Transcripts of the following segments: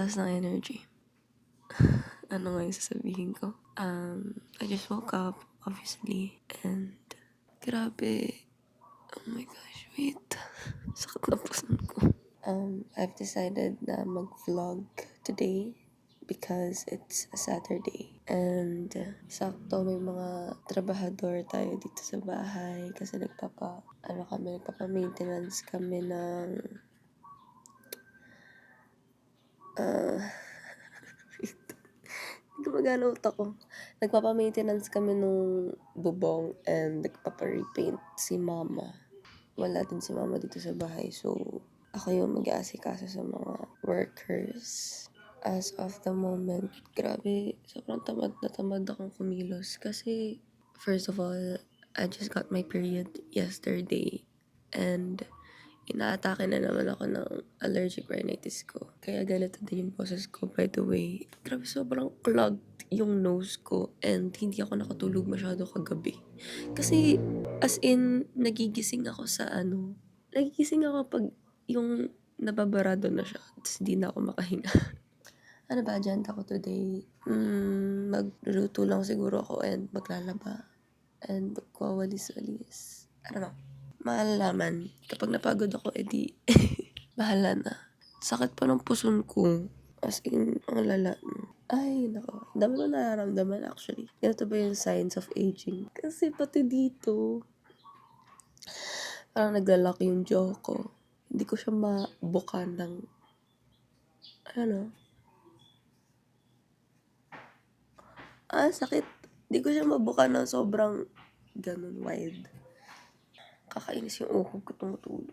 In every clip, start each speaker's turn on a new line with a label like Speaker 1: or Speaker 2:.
Speaker 1: taas ng energy. Ano nga yung sasabihin ko? I just woke up, obviously, and grabe. Oh my gosh, wait. Sakit na puson ko. I've decided na mag-vlog today because it's a Saturday. And sakto may mga trabahador tayo dito sa bahay kasi nagpapa-maintenance kami ng hindi gumagana utak ko. Nagpapa-maintenance kami nung bubong and nagpapa-repaint si mama. Wala din si mama dito sa bahay, so ako yung mag-aasikaso sa mga workers. As of the moment, grabe, sobrang tamad na tamad akong kumilos. Kasi, first of all, I just got my period yesterday. And, inaatake na naman ako ng allergic rhinitis ko. Kaya ganito din yung boses ko, by the way. Grabe, sobrang clogged yung nose ko. And, hindi ako nakatulog masyado kagabi. Kasi, as in, nagigising ako pag yung nababarado na siya. Tapos hindi na ako makahinga. Ano ba, agenda ko today? Magluluto lang siguro ako and maglalaba. And magwawalis-walis. I don't know. Malalaman. Kapag napagod ako, edi bahala na. Sakit pa ng puson ko. As in, ang lala. Ay, nako. Dami ko nararamdaman actually. Ganito ba yung signs of aging? Kasi pati dito, parang naglalaki yung jaw ko. Hindi ko siya mabukan ng, sakit. Hindi ko siya mabukan ng sobrang ganun wide. Kakainis yung uhog ko tumutulog.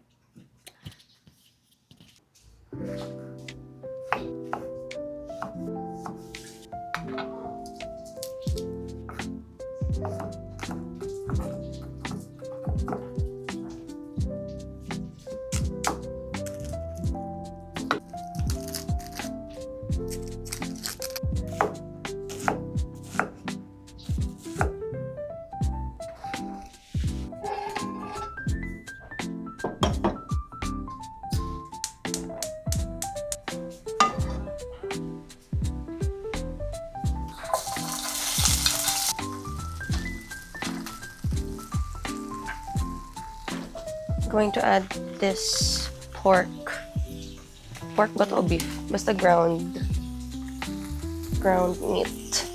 Speaker 1: Going to add this pork. Pork ba to o beef? Basta ground meat.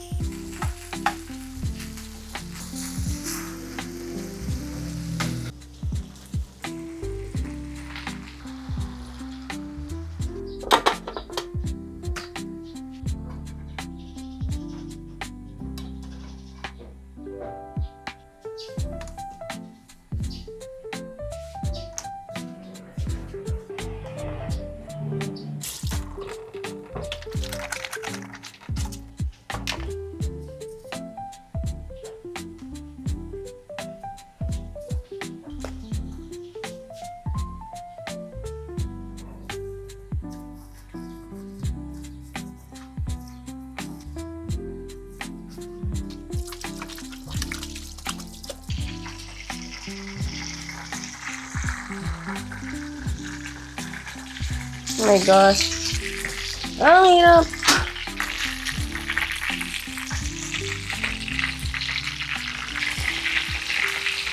Speaker 1: Oh my gosh. Ang hirap.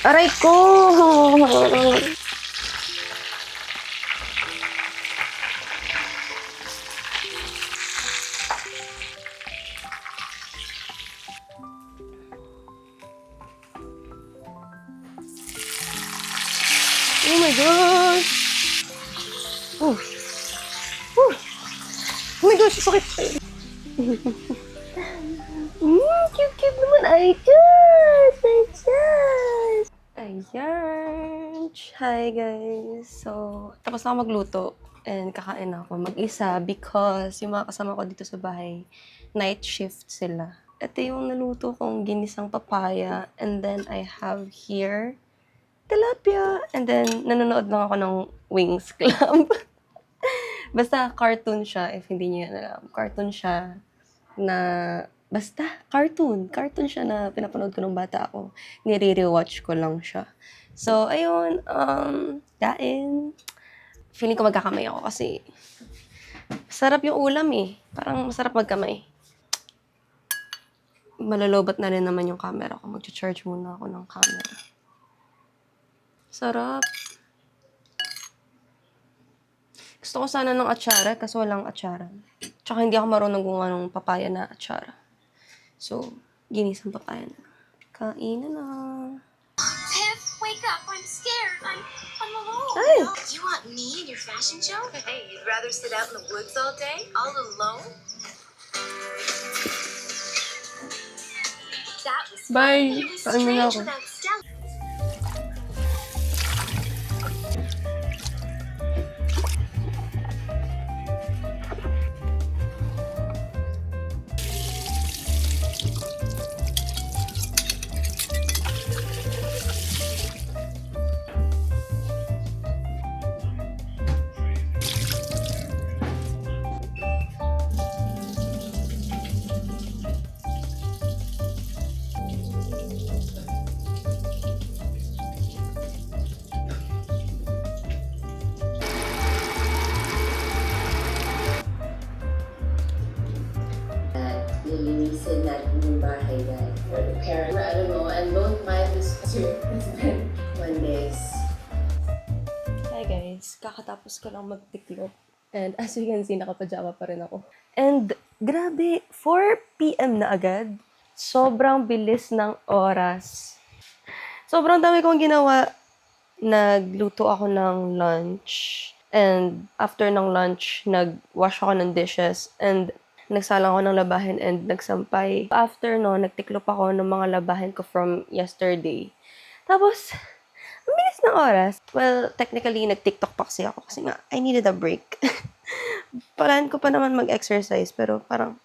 Speaker 1: Aray ko! Oh my gosh! Oh my gosh, sakit! Cute naman! Ay, just! Ayan! Hi guys! So, tapos na ako magluto and kakain ako mag-isa because yung mga kasama ko dito sa bahay, night shift sila. Ito yung naluto kong ginisang papaya and then I have here tilapia and then nanonood lang ako ng Wings Club. Basta cartoon siya, if hindi niyo yan alam. Cartoon siya na, basta cartoon siya na pinapanood ko nung bata ako. Nire-rewatch ko lang siya. So, ayun, kain. Feeling ko magkakamay ako kasi
Speaker 2: Sarap yung ulam eh. Parang masarap magkamay. Malalobat na rin naman yung camera ko. Mag-charge muna ako ng camera. Sarap. Gusto ko sana ng atsara kasi walang atsara. Tsaka hindi ako marunong gumawa ng papaya na atsara. So, ginisang papaya na. Kain na.
Speaker 3: Pip, wake up. I'm scared. I'm alone.
Speaker 2: Ay!
Speaker 3: You want me in your fashion show? Hey, you'd rather sit out in the woods all day? All alone? That was fun,
Speaker 2: Bye!
Speaker 3: but it was
Speaker 2: Kain muna
Speaker 3: strange
Speaker 2: ako.
Speaker 3: without Stella.
Speaker 1: Lilinisin natin yung bahay guys. For the parents, I don't know, and don't mind this picture. It's been Mondays.
Speaker 2: Hi guys, kakatapos ko lang magtiklop. And as you can see, nakapajama pa rin ako. And grabe, 4 p.m. na agad. Sobrang bilis ng oras. Sobrang dami kong ginawa. Nagluto ako ng lunch. And after ng lunch, nag-wash ako ng dishes. And nagsalang ako ng labahin and nagsampay. After no, nagtiklop ako ng mga labahin ko from yesterday. Tapos, ang bilis ng oras. Well, technically, nag-TikTok pa kasi ako kasi nga, I needed a break. Plan ko pa naman mag-exercise, pero parang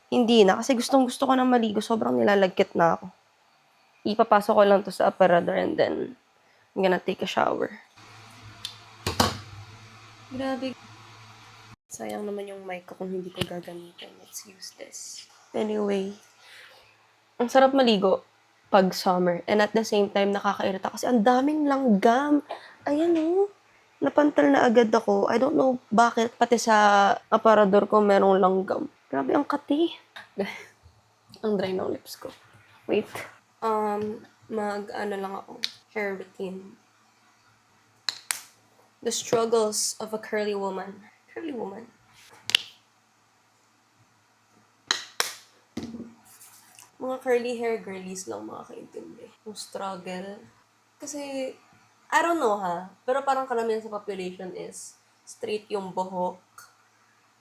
Speaker 2: hindi na. Kasi gustong-gusto ko na maligo. Sobrang nilalagkit na ako. Ipapasok ko lang to sa aparador and then I'm gonna take a shower. Grabe. Sayang naman yung mic ko kung hindi ko gagamitin. Let's use this. Anyway, ang sarap maligo pag summer. And at the same time, nakakairita kasi ang daming langgam. Ayan oh. Napantal na agad ako. I don't know bakit. Pati sa aparador ko merong langgam. Grabe ang kati. Ang dry ng lips ko. Wait. Mag-ano lang ako. Hair routine. The struggles of a curly woman. Curly woman. Mga curly hair girlies lang makakaintindi. Yung struggle. Kasi, I don't know ha, pero parang karamihan sa population is straight yung buhok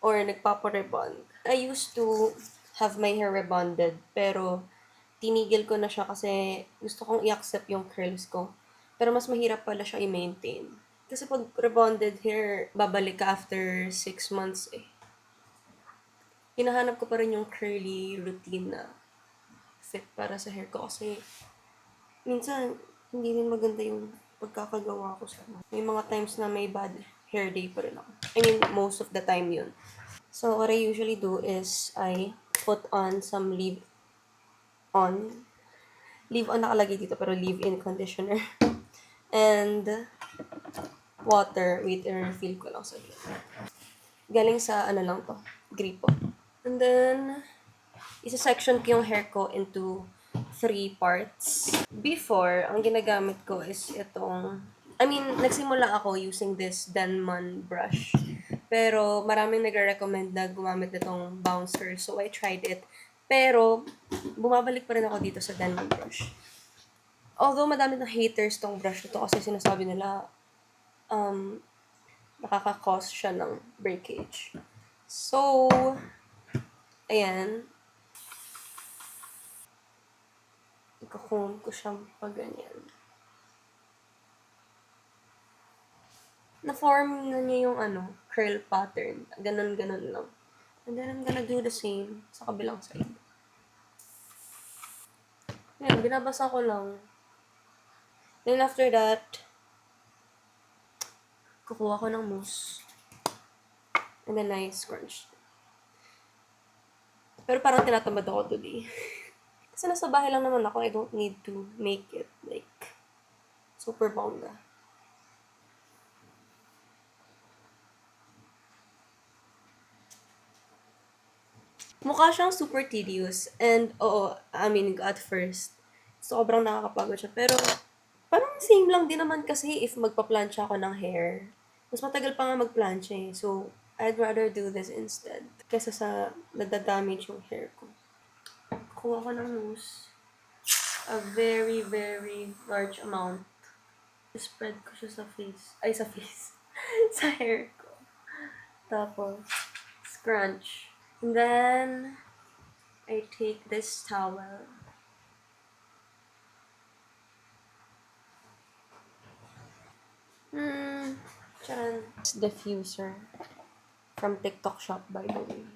Speaker 2: or nagpaparebond. I used to have my hair rebonded, pero tinigil ko na siya kasi gusto kong i-accept yung curls ko. Pero mas mahirap pala siya i-maintain. Kasi pag rebonded hair, babalik ka after 6 months eh. Hinahanap ko pa rin yung curly routine na fit para sa hair ko kasi minsan hindi rin maganda yung pagkakagawa ko sa may mga times na may bad hair day pa rin ako. I mean, most of the time yun. So, what I usually do is I put on some leave-on. Leave-on nakalagay dito pero leave-in conditioner. And water. Wait, i-refill ko lang saglit. Galing sa ano lang to, gripo. And then, isa-section ko yung hair ko into 3 parts. Before, ang ginagamit ko is itong, nagsimula ako using this Denman brush. Pero maraming nagre-recommend na gumamit nitong bouncer. So, I tried it. Pero, bumabalik pa rin ako dito sa Denman brush. Although, madami ng haters tong brush ito kasi sinasabi nila, nakaka-cause siya ng breakage. So, ayan. Ikakomb ko siyang pag ganyan. Na-form na niya yung curl pattern. Ganon-ganon lang. And then, I'm gonna do the same sa kabilang side. Ayan, binabasa ko lang. Then after that, kukuha ko ng mousse. And then I scrunch. Pero parang tinatamad ako today. Kasi nasa bahay lang naman ako, I don't need to make it like super bongga. Mukha siyang super tedious. And, oo, ko at first, sobrang nakakapagod siya. Pero, parang same lang din naman kasi if magpa-plancha ako ng hair. Mas matagal pa nga mag-plancha eh. So, I'd rather do this instead. Kesa sa nadadamage yung hair ko. Kuha ko ng mousse. A very, very large amount. Spread ko siya sa face. Ay, sa face. Sa hair ko. Tapos, scrunch. And then, I take this towel. Charan. It's diffuser. From TikTok shop, by the way.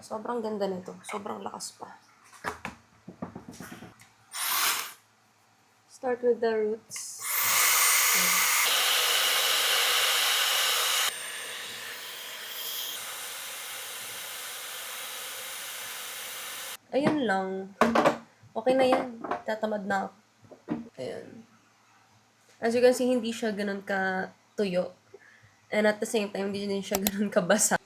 Speaker 2: Sobrang ganda nito. Sobrang lakas pa. Start with the roots. Ayun lang. Okay na yan. Tatamad na ako. Ayun. As you can see, hindi siya ganun ka tuyo. And at the same time, hindi din siya ganun kabasa.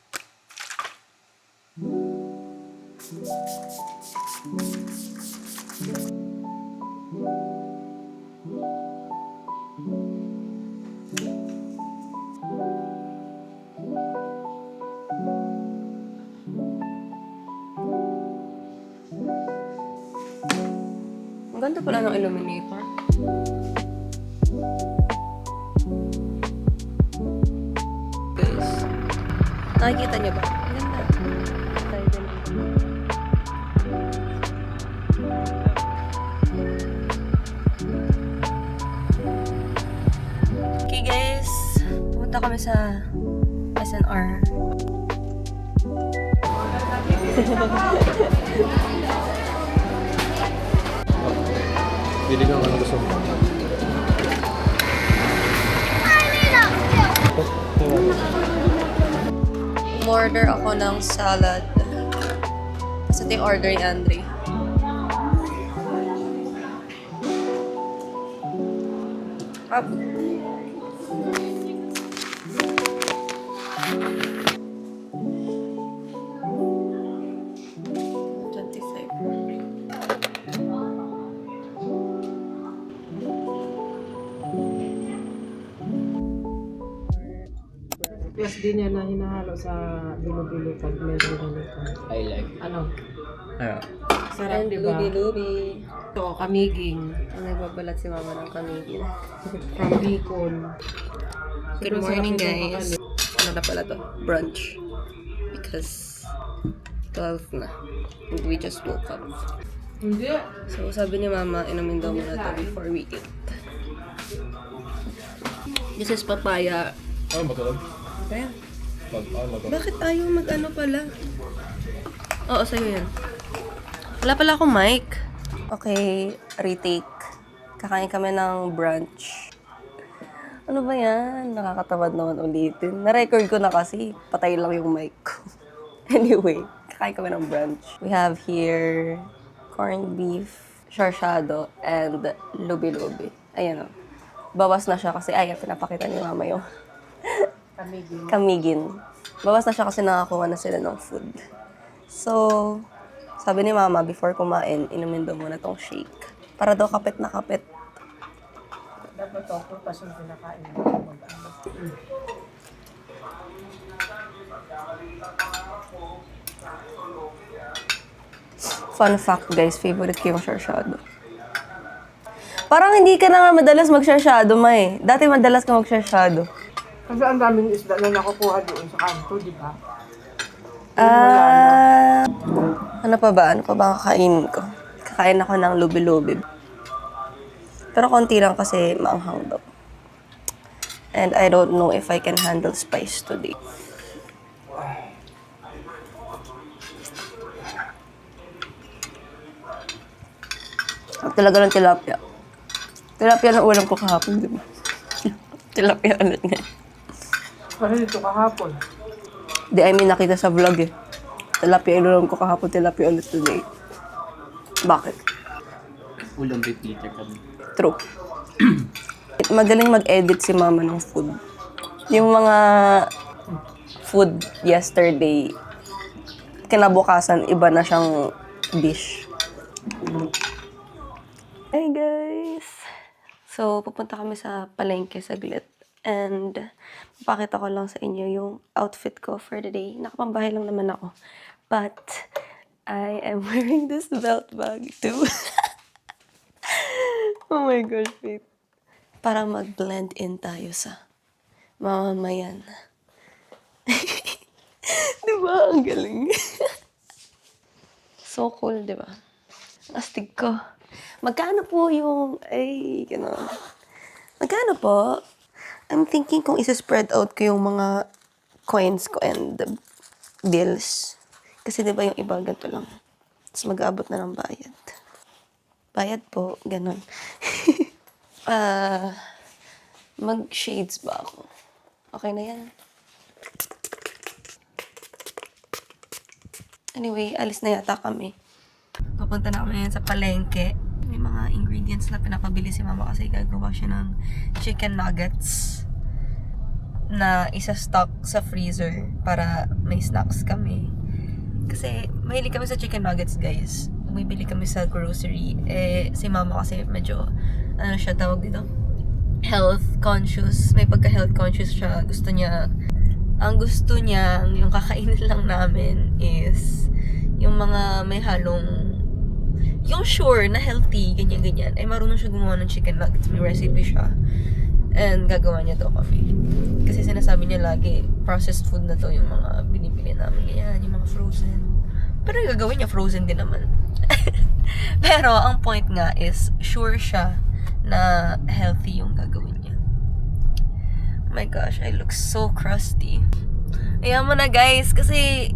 Speaker 2: Ang ganda pala ng illuminator. Guys, nakikita niyo ba? Ang ganda. Tayo din. Okay guys, pupunta kami sa SNR.
Speaker 4: Pili ka ano gusto mo.
Speaker 2: Umorder ako ng salad. Kasi ito yung order ni Andre. Up.
Speaker 5: Plus din yan na hinahalo sa bilo-bilo pag medyo ganito.
Speaker 4: I like.
Speaker 5: Ano?
Speaker 4: Ano?
Speaker 5: Sarap,
Speaker 2: And
Speaker 5: di ba?
Speaker 2: lubi-lubi.
Speaker 5: Ito, kamiging.
Speaker 2: Ang nagbabalat si mama ng kamigin.
Speaker 5: From Bicol.
Speaker 2: Good
Speaker 5: Sobrang
Speaker 2: morning,
Speaker 5: sarap nito
Speaker 2: guys. Ano na pala to? Brunch. Because 12 na. And we just woke up.
Speaker 5: Hindi.
Speaker 2: So, sabi ni mama, inumin daw muna to before we eat. This is papaya.
Speaker 4: Ano ba ito?
Speaker 2: Ayan.
Speaker 4: Ano ba ito?
Speaker 2: Bakit ayaw mag-ano pala? Oo, sa'yo yan. Wala pala akong mic. Okay, retake. Kakain kami ng brunch. Ano ba yan? Nakakatamad naman ulitin. Na-record ko na kasi. Patay lang yung mic ko. Anyway, kakain kami ng brunch. We have here corned beef, sarsyado, and lubi-lubi. Ayan o. Bawas na siya kasi, ayan, pinapakita ni mama yung kamigin. Bawas na siya kasi nakakuha na sila ng food. So, sabi ni mama, before kumain, inumin daw muna tong shake. Para daw kapit na kapit.
Speaker 5: Dapat ito, purpas yung pinakain mo.
Speaker 2: Fun fact guys, favorite ko yung sarsyado. Parang hindi ka na nga madalas mag-sarsyado, ma eh. Dati madalas ka mag-sarsyado.
Speaker 5: Kasi ang daming isda na nakukuha doon sa kanto, di ba?
Speaker 2: Ano pa ba? Ano pa ba ang kakainin ko? Kakain ako ng lubi-lubi. Pero konti lang kasi maanghang daw. And I don't know if I can handle spice today. At talaga ng tilapia. Tilapia na ulam ko kahapon, di ba? Tilapia ulit nga.
Speaker 5: Kasi dito kahapon.
Speaker 2: Di, I mean, nakita sa vlog eh. Tilapia inulam ko kahapon, tilapia ulit today. Bakit?
Speaker 4: Ulam repeater kami.
Speaker 2: True. Magaling mag-edit si mama ng food. Yung mga food yesterday,
Speaker 1: kinabukasan, iba na siyang dish. Hey guys! So, pupunta kami sa palengke saglit. And, papakita ko lang sa inyo yung outfit ko for the day. Nakapambahay lang naman ako. But, I am wearing this belt bag too. Oh my gosh, wait. Para mag-blend in tayo sa mamamayan. Diba? Ang galing. So cool, diba? Astig ko. Magkano po yung... Ay, gano'n. Magkano po? I'm thinking kung isa-spread out ko yung mga coins ko and the bills. Kasi diba yung iba ganito lang. Tapos mag-aabot na ng bayad. Bayad po, gano'n. Mag-shades ba ako? Okay na yan. Anyway, alis na yata kami. Papunta na kami ngayon sa palengke. May mga ingredients na pinapabili si mama kasi gagawa siya ng chicken nuggets na isa-stock sa freezer para may snacks kami. Kasi mahilig kami sa chicken nuggets, guys. Bumibili kami sa grocery. Eh, si mama kasi medyo, ano siya tawag dito? Health conscious. May pagka-health conscious siya. Ang gusto niya, yung kakainin lang namin is yung mga may halong, yung sure na healthy, ganyan-ganyan. Eh, marunong siya gumawa ng chicken nuggets. May recipe siya. And gagawa niya to kami. Kasi sinasabi niya lagi, processed food na to yung mga binibili namin. Ganyan, yung mga frozen. Pero yung gagawin niya, frozen din naman. Pero, ang point nga is, sure siya na healthy yung gagawin niya. Oh my gosh, I look so crusty. Ayan mo na guys, kasi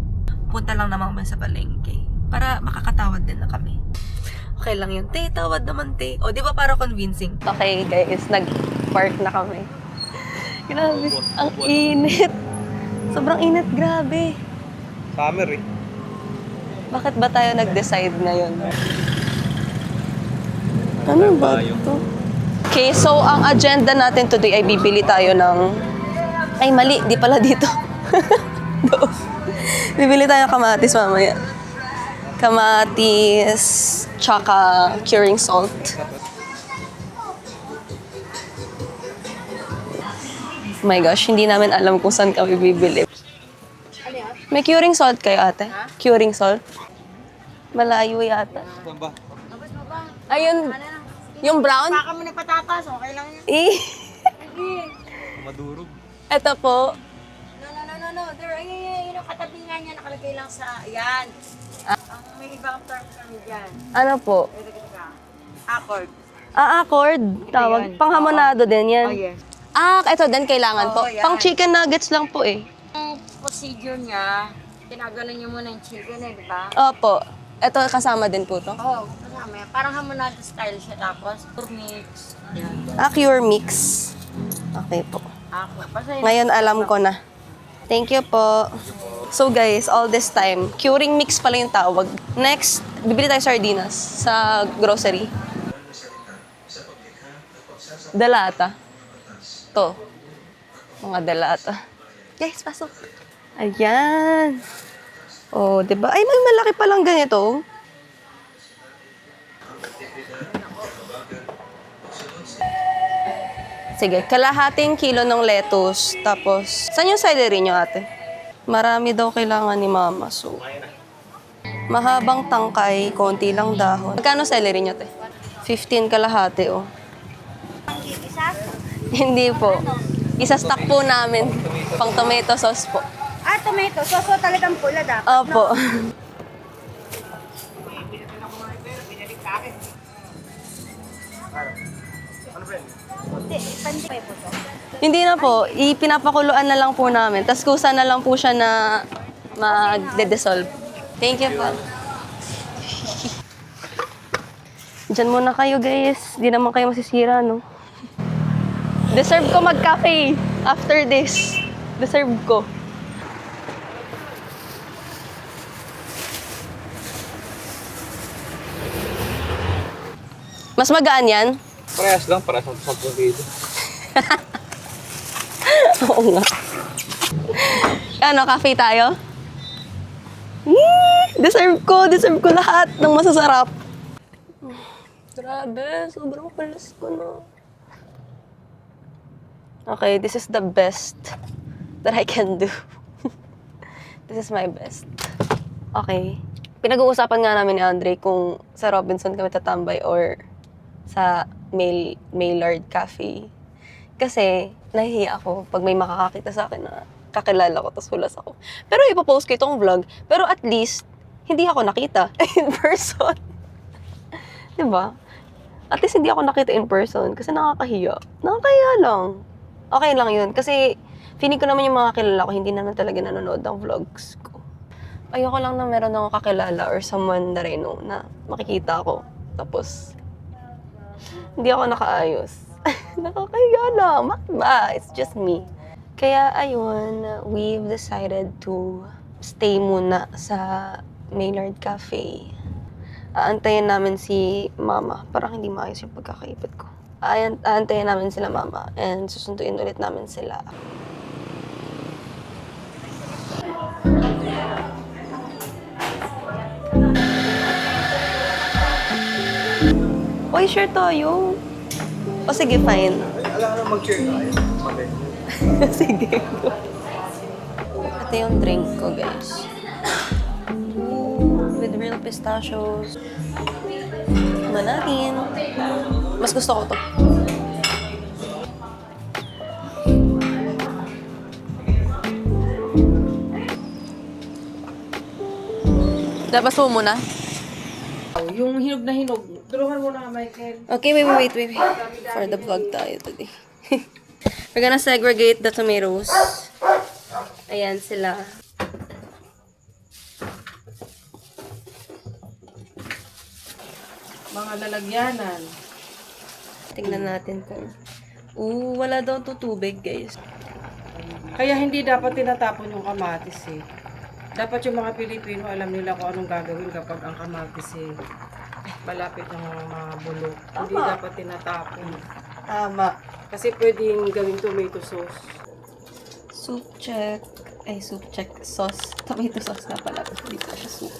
Speaker 1: punta lang naman kami sa palengke. Para makakatawad din na kami. Okay lang yun. Te, tawad naman, te. O, di ba para convincing? Okay, guys. Nag-park na kami. Grabe. Ang init. Sobrang init. Grabe.
Speaker 4: Summer eh.
Speaker 1: Bakit ba tayo nag-decide ngayon? Ano ba ito? Okay, so ang agenda natin today ay bibili tayo ng... Ay, mali. Di pala dito. Bibili tayo ng kamatis mamaya. Kamatis, tsaka curing salt. Oh my gosh, hindi namin alam kung saan kami bibili. May curing salt kayo, ate? Curing salt? Malayo yata. Ayun, yung brown?
Speaker 6: Baka mo na patatas, okay lang yun.
Speaker 1: Eh,
Speaker 4: Madurog.
Speaker 1: eto po.
Speaker 6: No. There, yun yung katabi nga niya, nakalagay lang sa, ayan. Ang may ibang term kami dyan.
Speaker 1: Ano po?
Speaker 6: Accord.
Speaker 1: Accord. Tawag.
Speaker 6: yun.
Speaker 1: Panghamonado din yan.
Speaker 6: Oh, yes.
Speaker 1: Eto din kailangan po.
Speaker 6: Oo, yan.
Speaker 1: Pang chicken nuggets lang po eh.
Speaker 6: Ang procedure niya, tinagalan niyo muna yung chicken eh, di ba?
Speaker 1: Opo. Eto kasama din po to.
Speaker 6: Oo, kasama yan. Parang hamonado style siya tapos, mix. Yan.
Speaker 1: Cure mix. Okay po.
Speaker 6: Accord. Basta yun.
Speaker 1: Ngayon alam ko na. Thank you po. So guys, all this time, curing mix pala yung tawag. Next, bibili tayo sardinas sa grocery. Dalata. To. Mga dalata. Guys, pasok. Ayan. Oh, 'di ba? Ay, may malaki pa lang ganito. Sige, kalahating kilo ng lettuce. Tapos, saan yung celery nyo, ate? Marami daw kailangan ni mama, so... Mahabang tangkay, konti lang dahon. Magkano celery nyo, te? 15 kalahati, oh. Hindi po. Isa-stock po namin. Pang tomato sauce po.
Speaker 6: Tomato. So talagang pula dapat.
Speaker 1: Opo. Hindi na po. Ipinapakuluan na lang po namin. Tapos kusa na lang po siya na magde-dissolve. Thank you po. Diyan muna kayo, guys. Di naman kayo masisira, no? Deserve ko mag-cafe after this. Deserve ko. Mas magaan yan?
Speaker 4: Parehas lang, parehas lang 10 dito.
Speaker 1: Oo nga. Ano, cafe tayo? Yee! Deserve ko lahat ng masasarap. Grabe, sobrang kulas ko na. Okay, this is the best that I can do. This is my best. Okay. Pinag-uusapan nga namin ni Andre kung sa Robinson kami tatambay or sa Maillard Cafe. Kasi, nahihiya ako pag may makakakita sa akin na kakilala ko, tapos hulas ako. Pero ipopost ko itong vlog, pero at least, hindi ako nakita in person. Diba? At least hindi ako nakita in person kasi nakakahiya. Nakakahiya lang. Okay lang yun. Kasi, feeling ko naman yung mga kilala ko, hindi naman talaga nanonood ng vlogs ko. Ayoko lang na meron akong kakilala or someone na rin na makikita ko. Tapos, hindi ako nakaayos. Nakakahiya lang. Bakit ba? It's just me. Kaya, ayun, we've decided to stay muna sa Maillard Cafe. Aantayin namin si Mama. Parang hindi maayos yung pagkakaipit ko. Aantayin namin sila Mama and susunduin ulit namin sila. Uy, share tayo. O sige, fine.
Speaker 4: Alam na mag-share tayo.
Speaker 1: Sige. Ito yung drink ko, guys. With real pistachios. Tikman natin. Mas gusto ko to. Dapat mo muna.
Speaker 5: Yung hinog na hinog. Tulungan mo na, Michael.
Speaker 1: Okay, wait. For the vlog tayo today. We're gonna segregate the tomatoes. Ayan sila.
Speaker 5: Mga lalagyanan.
Speaker 1: Tingnan natin kung... wala daw to tubig, guys.
Speaker 5: Kaya hindi dapat tinatapon yung kamatis eh. Dapat yung mga Pilipino alam nila kung anong gagawin kapag ang kamatis eh malapit ng mga bulok. Hindi dapat tinatapon.
Speaker 1: Tama.
Speaker 5: Kasi pwedeng gawing tomato sauce.
Speaker 1: Soup check. Sauce. Tomato sauce na pala. Hindi pa siya soup.